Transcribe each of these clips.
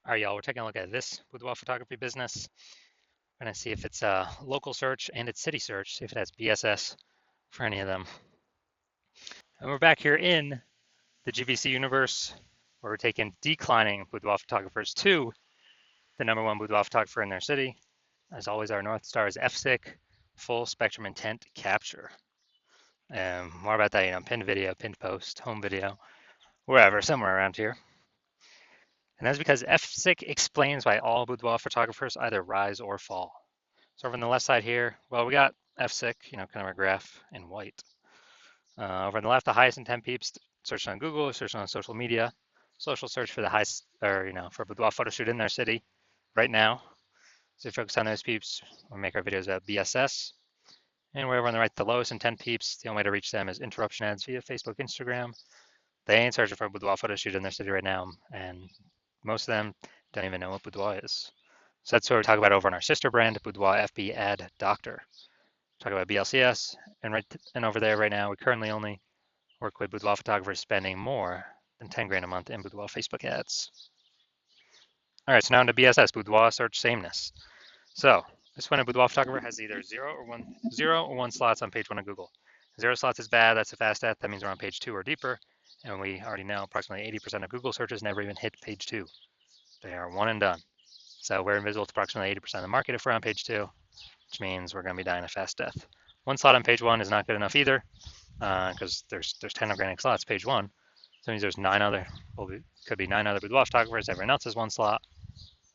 All right, y'all, we're taking a look at this boudoir photography business. We're gonna see if it's a local search and it's city search, see if it has BSS for any of them. And we're back here in the GVC universe where we're taking declining boudoir photographers to the #1 boudoir photographer in their city. As always, our North Star is FSIC, full spectrum intent capture. And more about that, pinned video, pinned post, home video, wherever, somewhere around here. And that's because FSIC explains why all boudoir photographers either rise or fall. So over on the left side here, well, we got FSIC, kind of our graph in white. Over on the left, the highest intent peeps search on Google, search on social media, social search for the highest, or for a boudoir photo shoot in their city right now. So we focus on those peeps. We make our videos about BSS. And we're over on the right, the lowest intent peeps, the only way to reach them is interruption ads via Facebook, Instagram. They ain't searching for a boudoir photo shoot in their city right now, and most of them don't even know what boudoir is. So that's what we talk about over on our sister brand, Boudoir FB Ad Doctor. Talk about BLCS, and over there right now, we currently only work with boudoir photographers spending more than 10 grand a month in boudoir Facebook ads. All right, so now into BSS, boudoir search sameness. So this one, a boudoir photographer has either zero or one slots on page 1 of Google. 0 slots is bad, that's a fast death, that means we're on page 2 or deeper, and we already know approximately 80% of Google searches never even hit page 2. They are one and done. So we're invisible to approximately 80% of the market if we're on page 2, which means we're going to be dying a fast death. One slot on page 1 is not good enough either, because there's 10 organic slots page 1. So it means there's could be 9 other boudoir photographers. Everyone else has 1 slot.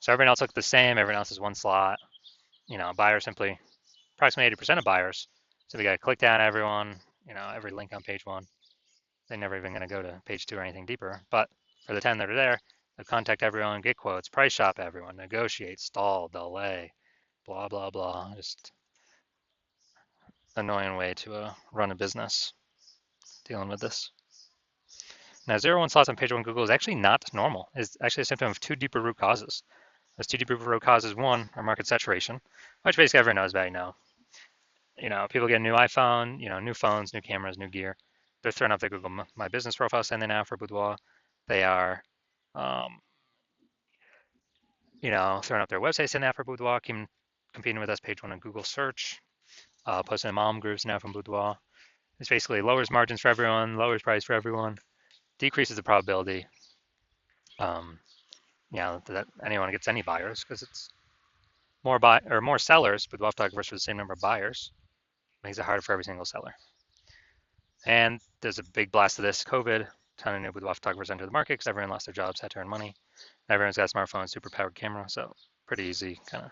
So everyone else looks the same. Everyone else has 1 slot. Buyers simply, approximately 80% of buyers. So we got to click down everyone, every link on page 1. They're never even going to go to page 2 or anything deeper. But for the 10 that are there, they'll contact everyone, get quotes, price shop everyone, negotiate, stall, delay, blah, blah, blah. Just annoying way to run a business dealing with this. Now, 0 slots on page 1 Google is actually not normal. It's actually a symptom of 2 deeper root causes. Those 2 deeper root causes, one, are market saturation, which basically everyone knows about now. People get a new iPhone, new phones, new cameras, new gear. They're throwing up their Google My Business profile, sending out for boudoir. They are, throwing up their website, sending out for boudoir, competing with us page 1 on Google search, posting in mom groups now from boudoir. This basically lowers margins for everyone, lowers price for everyone, decreases the probability, that anyone gets any buyers, because it's more sellers, boudoir photographers for the same number of buyers, makes it harder for every single seller. And there's a big blast of this COVID. Ton of new boudoir photographers enter the market because everyone lost their jobs, had to earn money. Everyone's got a smartphone, super powered camera, so pretty easy kind of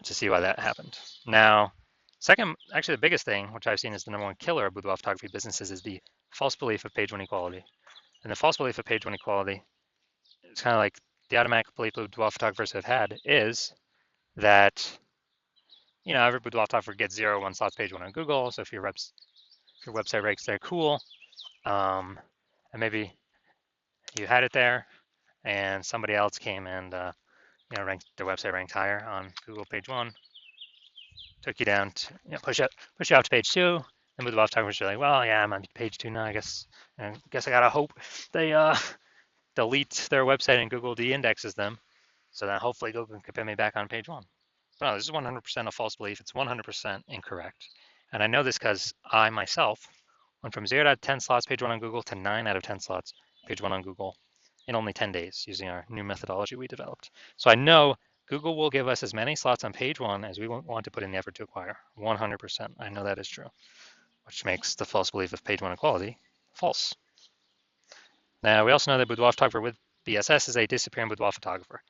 to see why that happened. Now, second, actually the biggest thing, which I've seen is the #1 killer of boudoir photography businesses, is the false belief of page 1 equality. And the false belief of page 1 equality, it's kind of like the automatic belief boudoir photographers have had is that, every boudoir photographer gets 0 slots page 1 on Google. So if your website ranks there, cool. And maybe you had it there and somebody else came and ranked their website ranked higher on Google page 1, took you down to push you out to page 2, and boudoir photographers are like, well, yeah, I'm on page 2 now, I guess I gotta hope they delete their website and Google de-indexes them, so that hopefully Google can put me back on page 1. But no, this is 100% a false belief. It's 100% incorrect. And I know this because I myself went from 0 out of 10 slots page 1 on Google to 9 out of 10 slots page 1 on Google in only 10 days using our new methodology we developed. So I know Google will give us as many slots on page 1 as we want to put in the effort to acquire. 100%. I know that is true, which makes the false belief of page 1 equality false. Now, we also know that boudoir photographer with BSS is a disappearing boudoir photographer.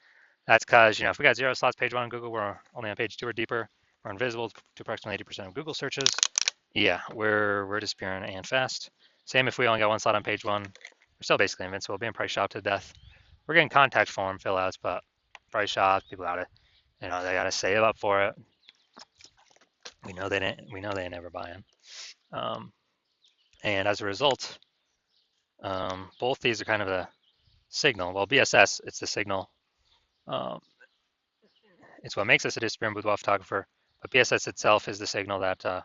That's because, if we got 0 slots page 1 on Google, we're only on page 2 or deeper, we're invisible to approximately 80% of Google searches. Yeah, we're disappearing and fast. Same if we only got 1 slot on page 1, we're still basically invincible, being price shopped to death. We're getting contact form fill outs, but price shops, people gotta, they gotta save up for it. We know they ain't never buying. And as a result, both these are kind of a signal. Well, BSS, it's the signal. It's what makes us a disappearing boudoir photographer, but BSS itself is the signal that, the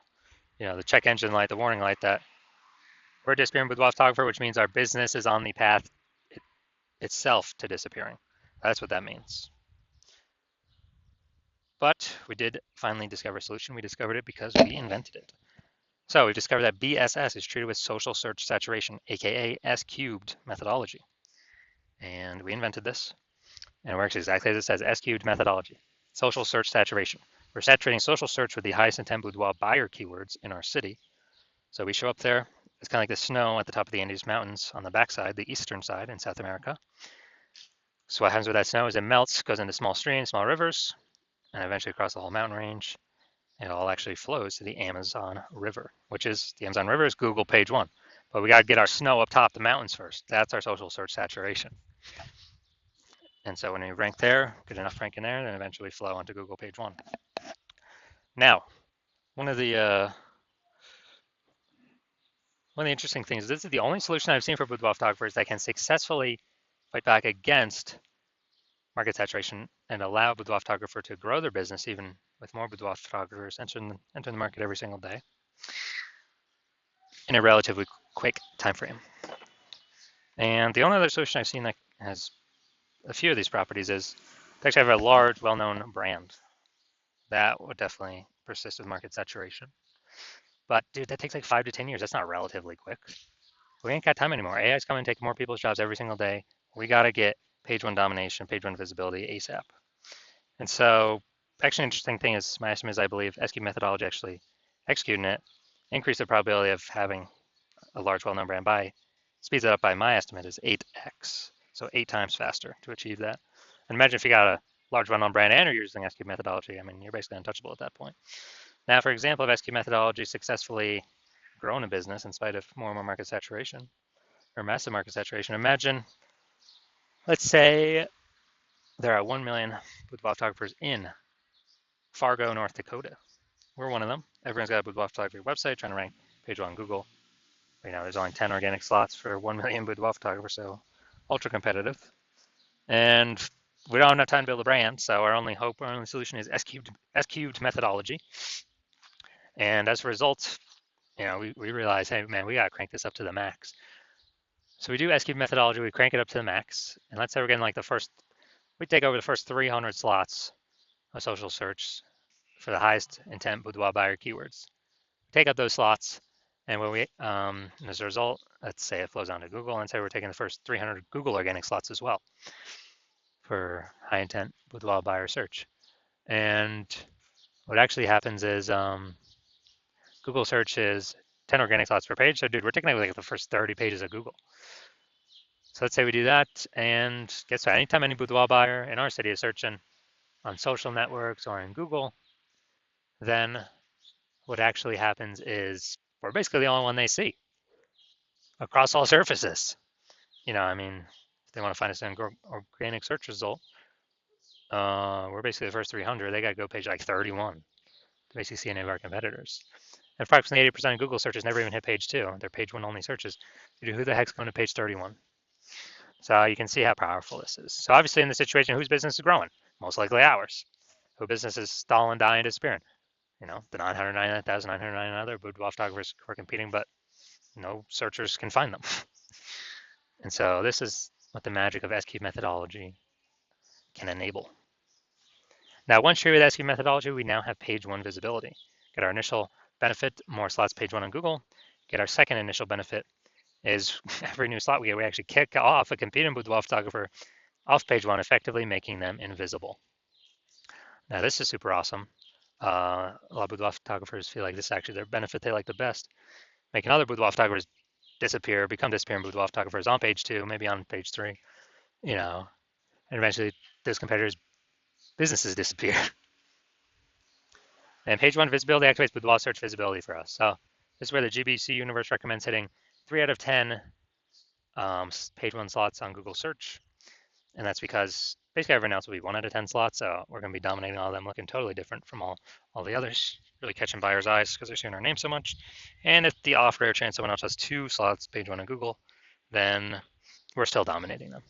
check engine light, the warning light that we're a disappearing boudoir photographer, which means our business is on the path itself to disappearing. That's what that means. But we did finally discover a solution. We discovered it because we invented it. So we've discovered that BSS is treated with social search saturation, aka S-cubed methodology. And we invented this, and it works exactly as it says, S-cubed methodology. Social search saturation. We're saturating social search with the highest intent boudoir buyer keywords in our city. So we show up there, it's kind of like the snow at the top of the Andes Mountains on the backside, the eastern side in South America. So what happens with that snow is it melts, goes into small streams, small rivers, and eventually across the whole mountain range. It all actually flows to the Amazon River, which is the Amazon River is Google page 1. But we got to get our snow up top the mountains first. That's our social search saturation. And so when we rank there, get enough ranking there, then eventually flow onto Google page 1. Now, one of the interesting things is this is the only solution I've seen for boudoir photographers that can successfully fight back against market saturation and allow a boudoir photographer to grow their business even with more boudoir photographers entering the market every single day in a relatively quick time frame. And the only other solution I've seen that has a few of these properties is to actually have a large, well-known brand. That would definitely persist with market saturation. But dude, that takes like 5 to 10 years. That's not relatively quick. We ain't got time anymore. AI's coming to take more people's jobs every single day. We got to get page 1 domination, page 1 visibility ASAP. And so actually an interesting thing is my estimate is I believe S-cubed methodology actually executing it increase the probability of having a large well-known brand by speeds it up by my estimate is 8x. So 8 times faster to achieve that. And imagine if you got a large well-known brand and you're using S-cubed methodology. I mean, you're basically untouchable at that point. Now, for example, if S-cubed methodology successfully grown a business in spite of more and more market saturation or massive market saturation, imagine, let's say there are 1 million boudoir photographers in Fargo, North Dakota. We're one of them. Everyone's got a boudoir photography website trying to rank page 1 on Google. Right now, there's only 10 organic slots for 1 million boudoir photographers, so ultra competitive. And we don't have enough time to build a brand, so our only hope, our only solution is S-cubed methodology. And as a result, we realize, hey, man, we got to crank this up to the max. So we do S-cubed methodology, we crank it up to the max. And let's say we're getting like we take over the first 300 slots of social search for the highest intent boudoir buyer keywords. Take up those slots, and as a result, let's say it flows onto Google, and say we're taking the first 300 Google organic slots as well for high intent boudoir buyer search. And what actually happens is Google search is 10 organic slots per page. So dude, we're taking like the first 30 pages of Google. So let's say we do that, and guess what? Anytime any boudoir buyer in our city is searching on social networks or in Google, then what actually happens is we're basically the only one they see across all surfaces. I mean, if they want to find us an organic search result, we're basically the first 300. They got to go page like 31 to basically see any of our competitors. And approximately 80% of Google searches never even hit page 2. They're page 1 only searches. Who the heck's going to page 31? So you can see how powerful this is. So obviously in this situation, whose business is growing? Most likely ours. Whose business is stalling, dying, disappearing? The 999,999 other boudoir photographers who are competing, but no searchers can find them. And so this is what the magic of S-cubed methodology can enable. Now, once you're with S-cubed methodology, we now have page 1 visibility. Get our initial benefit, more slots page 1 on Google. Get our second initial benefit is every new slot we get, we actually kick off a competing boudoir photographer off page 1, effectively making them invisible. Now, this is super awesome. A lot of boudoir photographers feel like this is actually their benefit they like the best. Making other boudoir photographers become disappearing boudoir photographers on page 2, maybe on page 3, and eventually those competitors' businesses disappear. And page 1 visibility activates boudoir search visibility for us. So this is where the GBC universe recommends hitting 3 out of 10 page 1 slots on Google search. And that's because basically everyone else will be 1 out of 10 slots. So we're going to be dominating all of them, looking totally different from all the others, really catching buyers' eyes because they're seeing our name so much. And if the off rare chance someone else has 2 slots, page 1 on Google, then we're still dominating them.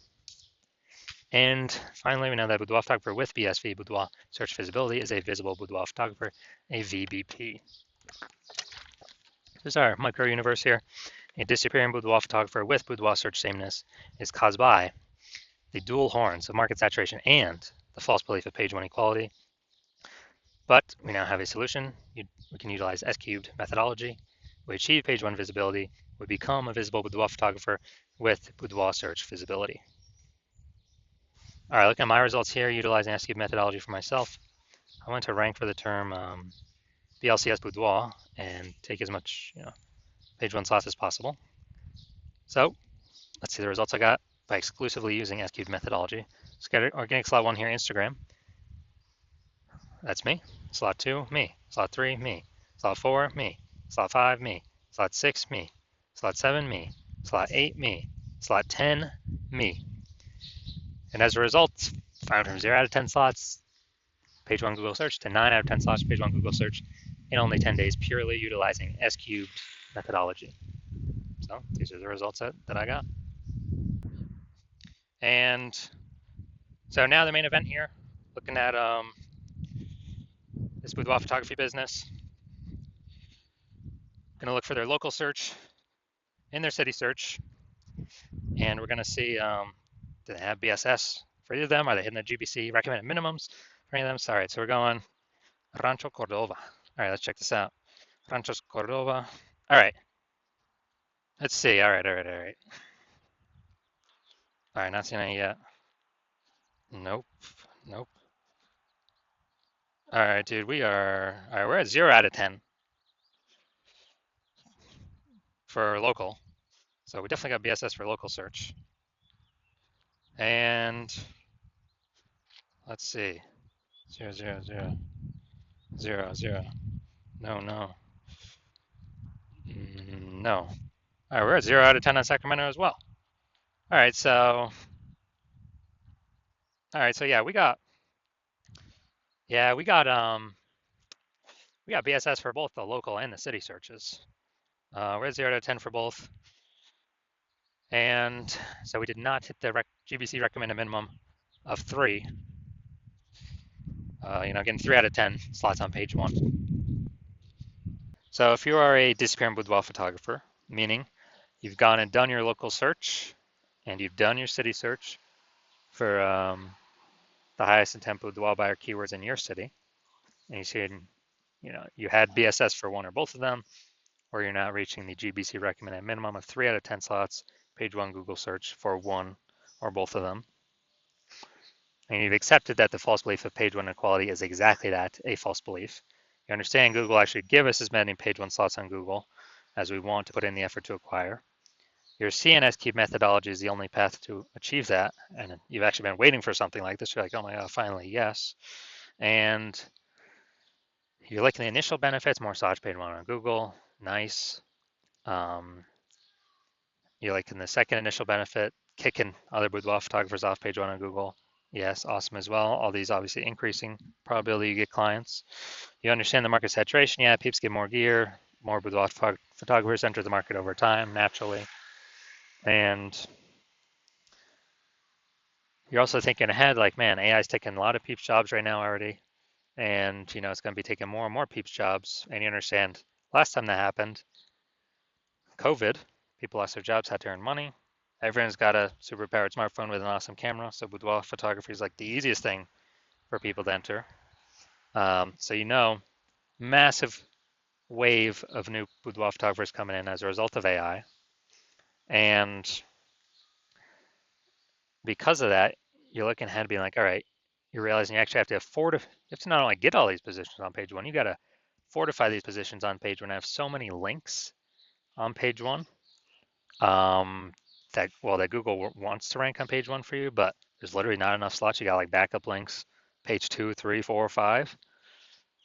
And finally, we know that boudoir photographer with BSV, boudoir search visibility, is a visible boudoir photographer, a VBP. This is our micro universe here. A disappearing boudoir photographer with boudoir search sameness is caused by the dual horns of market saturation and the false belief of page one equality. But we now have a solution. We can utilize S-cubed methodology. We achieve page one visibility. We become a visible boudoir photographer with boudoir search visibility. All right, looking at my results here, utilizing S-cubed methodology for myself. I went to rank for the term BLCS boudoir and take as much page one slots as possible. So let's see the results I got by exclusively using S-cubed methodology. Let's get organic slot one here, Instagram. That's me. Slot 2, me. Slot 3, me. Slot 4, me. Slot 5, me. Slot 6, me. Slot 7, me. Slot 8, me. Slot 10, me. And as a result, found from 0 out of 10 slots, page 1 Google search, to 9 out of 10 slots, page 1 Google search in only 10 days, purely utilizing S-cubed methodology. So these are the results that I got. And so now the main event here, looking at this boudoir photography business. Going to look for their local search in their city search, and we're going to see do they have BSS for either of them? Are they hitting the GBC recommended minimums for any of them? All right, so we're going Rancho Cordova. All right, let's check this out. Rancho Cordova. All right, let's see. All right. All right, not seeing any yet. Nope. All right, dude, we're at 0 out of 10 for local. So we definitely got BSS for local search. And let's see. 0, 0, 0. 0, 0. No. No. All right, we're at 0 out of 10 on Sacramento as well. All right, so yeah, we got BSS for both the local and the city searches. We're at 0 out of 10 for both. And so we did not hit the GBC recommended minimum of 3. Getting 3 out of 10 slots on page 1. So if you are a disappearing boudoir photographer, meaning you've gone and done your local search and you've done your city search for the highest intent boudoir buyer keywords in your city, and you see, you had BSS for one or both of them, or you're not reaching the GBC recommended minimum of 3 out of 10 slots, page 1 Google search for one or both of them, and you've accepted that the false belief of page 1 equality is exactly that, a false belief. You understand Google actually give us as many page 1 slots on Google as we want to put in the effort to acquire. Your CNS key methodology is the only path to achieve that, and you've actually been waiting for something like this. You're like, oh my God, finally, yes. And you're liking the initial benefits, more search page 1 on Google, nice. You're liking the second initial benefit, kicking other boudoir photographers off page 1 on Google. Yes, awesome as well. All these obviously increasing probability you get clients. You understand the market saturation. Yeah, peeps get more gear, more boudoir photographers enter the market over time naturally. And you're also thinking ahead, like, man, AI is taking a lot of peeps jobs right now already. And, it's going to be taking more and more peeps jobs. And you understand, last time that happened, COVID, people lost their jobs, had to earn money. Everyone's got a super powered smartphone with an awesome camera. So boudoir photography is like the easiest thing for people to enter. So, massive wave of new boudoir photographers coming in as a result of AI. And because of that, you're looking ahead being like, all right, you're realizing you actually have to not only get all these positions on page 1, you got to fortify these positions on page 1. I have so many links on page 1 that Google wants to rank on page 1 for you, but there's literally not enough slots. You got like backup links, page 2, 3, 4, 5,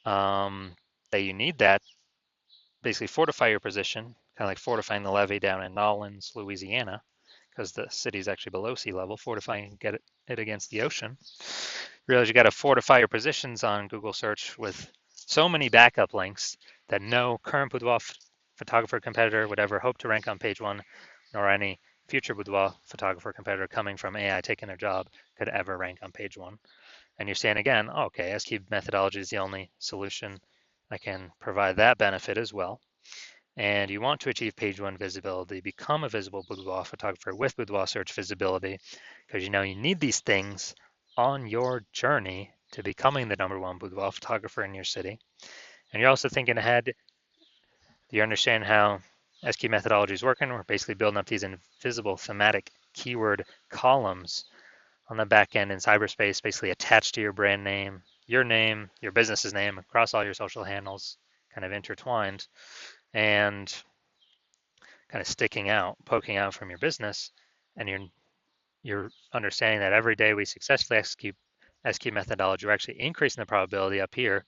that you need that basically fortify your position, kind of like fortifying the levee down in Nolens, Louisiana, because the city is actually below sea level, fortifying get it against the ocean. You realize you got to fortify your positions on Google search with so many backup links that no current boudoir photographer competitor would ever hope to rank on page 1, nor any future boudoir photographer competitor coming from AI taking their job could ever rank on page 1. And you're saying again, oh, okay, S-cubed methodology is the only solution. I can provide that benefit as well. and you want to achieve page one visibility, become a visible boudoir photographer with boudoir search visibility, because you know you need these things on your journey to becoming the #1 boudoir photographer in your city. And you're also thinking ahead. Do you understand how SQ methodology is working? We're basically building up these invisible thematic keyword columns on the back end in cyberspace, basically attached to your brand name, your business's name across all your social handles, kind of intertwined and kind of sticking out, poking out from your business. And you're understanding that every day we successfully execute SQ methodology, we're actually increasing the probability up here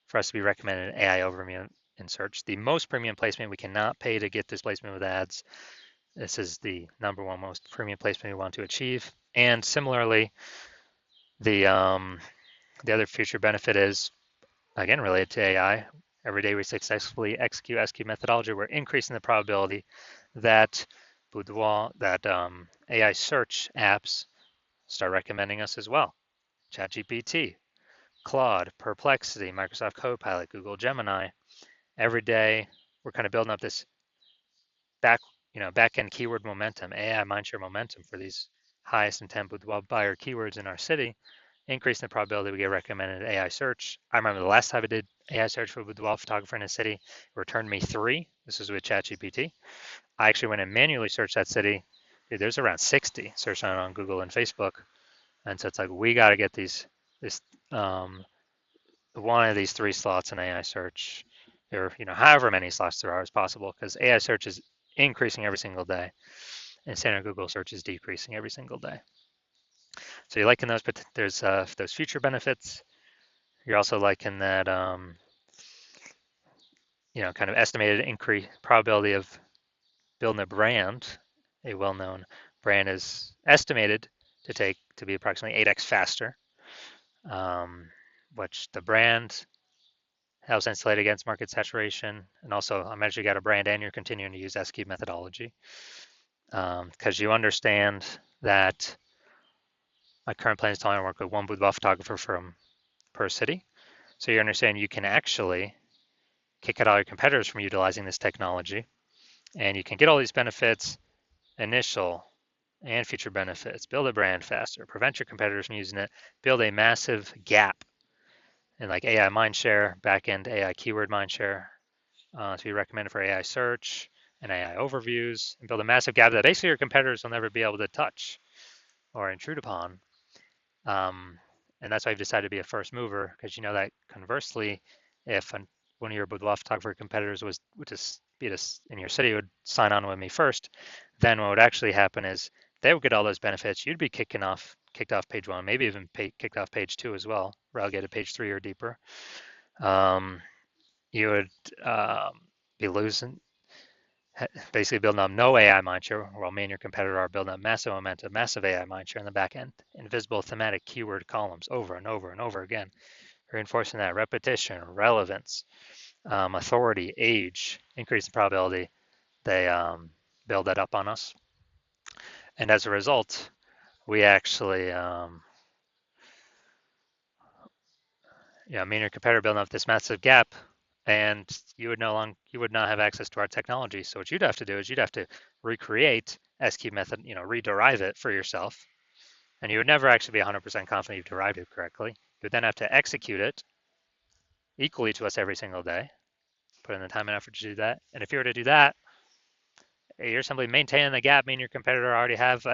for us to be recommended an AI overview in search. The most premium placement, we cannot pay to get this placement with ads. This is the #1 most premium placement we want to achieve. And similarly, the other future benefit is, again, related to AI. Every day we successfully execute SQ methodology, we're increasing the probability that Boudoir, that AI search apps start recommending us as well. ChatGPT, Claude, Perplexity, Microsoft Copilot, Google Gemini. Every day we're kind of building up this back end keyword momentum, AI mindshare momentum for these highest intent boudoir buyer keywords in our city, increasing the probability we get recommended AI search. I remember the last time I did AI search for boudoir photographer in a city, it returned me 3. This was with ChatGPT. I actually went and manually searched that city. Dude, there's around 60 searched on Google and Facebook. And so it's like, we got to get this one of these 3 slots in AI search, or however many slots there are as possible, because AI search is increasing every single day, and standard Google search is decreasing every single day. So you're liking those, but there's those future benefits. You're also liking that kind of estimated increase probability of building a brand. A well-known brand is estimated to be approximately 8x faster, which the brand helps insulate against market saturation. And also, I'm actually got a brand and you're continuing to use SQ methodology because you understand that my current plan is to only work with one boudoir photographer per city. So you understand you can actually kick out all your competitors from utilizing this technology, and you can get all these benefits, initial and future benefits, build a brand faster, prevent your competitors from using it, build a massive gap in like AI mindshare, backend AI keyword mindshare to be recommended for AI search and AI overviews, and build a massive gap that basically your competitors will never be able to touch or intrude upon. And that's why I've decided to be a first mover, because you know that conversely, if one of your boudoir photographer competitors would just be in your city would sign on with me first, then what would actually happen is they would get all those benefits. You'd be kicked off page 1, maybe even kicked off page 2 as well, relegated page 3 or deeper. You would be losing, basically building up no AI mindshare, while me and your competitor are building up massive momentum, massive AI mindshare in the back end, invisible thematic keyword columns over and over and over again, reinforcing that repetition, relevance, authority, age, increase the probability they build that up on us. And as a result, we actually, me and your competitor building up this massive gap, and you would not have access to our technology. So what you'd have to do is you'd have to recreate SQ method, rederive it for yourself, and you would never actually be 100% confident you've derived it correctly. You would then have to execute it equally to us every single day, put in the time and effort to do that. And if you were to do that, you're simply maintaining the gap, meaning your competitor already have,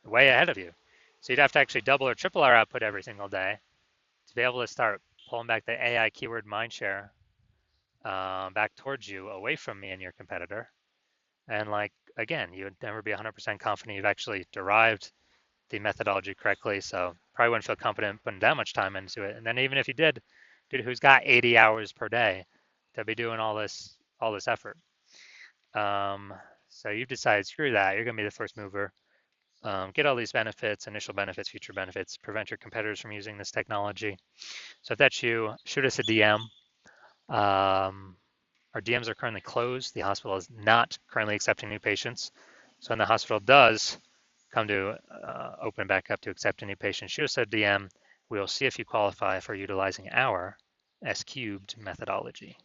way ahead of you. So you'd have to actually double or triple our output every single day to be able to start pulling back the AI keyword mindshare back towards you, away from me and your competitor. And again, you would never be 100% confident you've actually derived the methodology correctly. So probably wouldn't feel confident putting that much time into it. And then even if you did, dude, who's got 80 hours per day to be doing all this effort? So you've decided, screw that. You're going to be the first mover. Get all these benefits, initial benefits, future benefits, prevent your competitors from using this technology. So if that's you, shoot us a DM. Our DMs are currently closed. The hospital is not currently accepting new patients. So when the hospital does come to open back up to accept a new patient, shoot us a DM. We'll see if you qualify for utilizing our S cubed methodology.